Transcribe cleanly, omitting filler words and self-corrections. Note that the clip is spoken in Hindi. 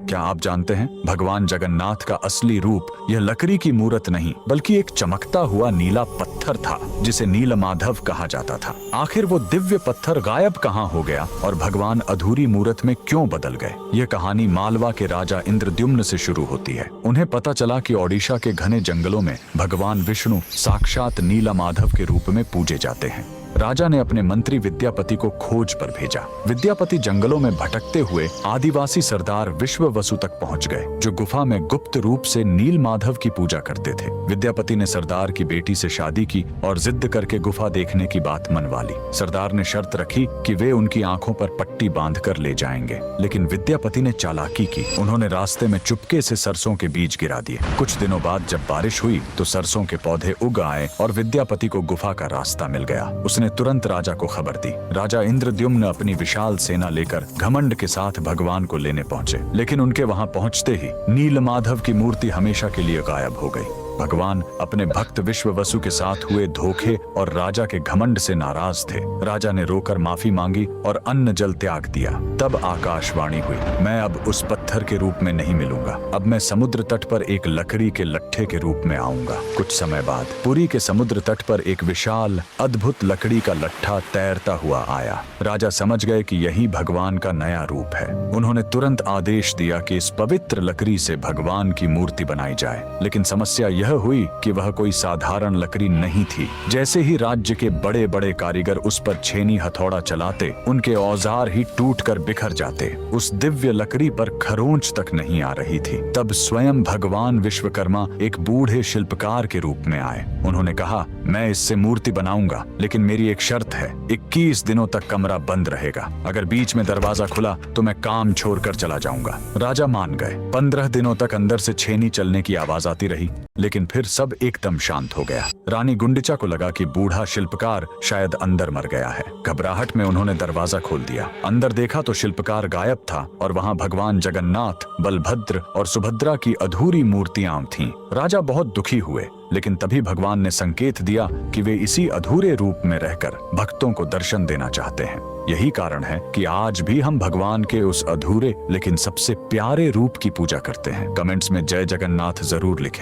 क्या आप जानते हैं भगवान जगन्नाथ का असली रूप यह लकड़ी की मूर्त नहीं बल्कि एक चमकता हुआ नीला पत्थर था जिसे नीलमाधव कहा जाता था। आखिर वो दिव्य पत्थर गायब कहाँ हो गया और भगवान अधूरी मूर्त में क्यों बदल गए? यह कहानी मालवा के राजा इंद्रद्युम्न से शुरू होती है। उन्हें पता चला कि ओडिशा के घने जंगलों में भगवान विष्णु साक्षात नीलमाधव के रूप में पूजे जाते हैं। राजा ने अपने मंत्री विद्यापति को खोज पर भेजा। विद्यापति जंगलों में भटकते हुए आदिवासी सरदार विश्ववसु तक पहुंच गए, जो गुफा में गुप्त रूप से नीलमाधव की पूजा करते थे। विद्यापति ने सरदार की बेटी से शादी की और जिद करके गुफा देखने की बात मनवा ली। सरदार ने शर्त रखी कि वे उनकी आंखों पर पट्टी बांधकर ले जाएंगे, लेकिन विद्यापति ने चालाकी की। उन्होंने रास्ते में चुपके से सरसों के बीज गिरा दिए। कुछ दिनों बाद जब बारिश हुई तो सरसों के पौधे उग आए और विद्यापति को गुफा का रास्ता मिल गया। उसने तुरंत राजा को खबर दी। राजा इंद्रद्युम्न अपनी विशाल सेना लेकर घमंड के साथ भगवान को लेने पहुंचे, लेकिन उनके वहां पहुंचते ही नीलमाधव की मूर्ति हमेशा के लिए गायब हो गई। भगवान अपने भक्त विश्ववसु के साथ हुए धोखे और राजा के घमंड से नाराज थे। राजा ने रोकर माफी मांगी और अन्न जल त्याग दिया। तब आकाशवाणी हुई, मैं अब उस पत्थर के रूप में नहीं मिलूंगा, अब मैं समुद्र तट पर एक लकड़ी के लट्ठे के रूप में आऊंगा। कुछ समय बाद पुरी के समुद्र तट पर एक विशाल अद्भुत लकड़ी का लट्ठा तैरता हुआ आया। राजा समझ गए कि यही भगवान का नया रूप है। उन्होंने तुरंत आदेश दिया कि इस पवित्र लकड़ी से भगवान की मूर्ति बनाई जाए, लेकिन समस्या यह हुई कि वह कोई साधारण लकड़ी नहीं थी। जैसे ही राज्य के बड़े बड़े कारीगर उस पर छेनी हथौड़ा चलाते, उनके औजार ही टूटकर बिखर जाते। उस दिव्य लकड़ी पर खरोंच तक नहीं आ रही थी। तब स्वयं भगवान विश्वकर्मा एक बूढ़े शिल्पकार के रूप में आए। उन्होंने कहा, मैं इससे मूर्ति बनाऊंगा, लेकिन मेरी एक शर्त है, 21 दिनों तक कमरा बंद रहेगा। अगर बीच में दरवाजा खुला तो मैं काम छोड़कर चला जाऊंगा। राजा मान गए। 15 दिनों तक अंदर से छेनी चलने की आवाज आती रही, लेकिन फिर सब एकदम शांत हो गया। रानी गुंडिचा को लगा कि बूढ़ा शिल्पकार शायद अंदर मर गया है। घबराहट में उन्होंने दरवाजा खोल दिया। अंदर देखा तो शिल्पकार गायब था और वहां भगवान जगन्नाथ, बलभद्र और सुभद्रा की अधूरी मूर्तियां थीं। राजा बहुत दुखी हुए, लेकिन तभी भगवान ने संकेत दिया कि वे इसी अधूरे रूप में रहकर भक्तों को दर्शन देना चाहते हैं। यही कारण है कि आज भी हम भगवान के उस अधूरे लेकिन सबसे प्यारे रूप की पूजा करते हैं। कमेंट्स में जय जगन्नाथ जरूर लिखें।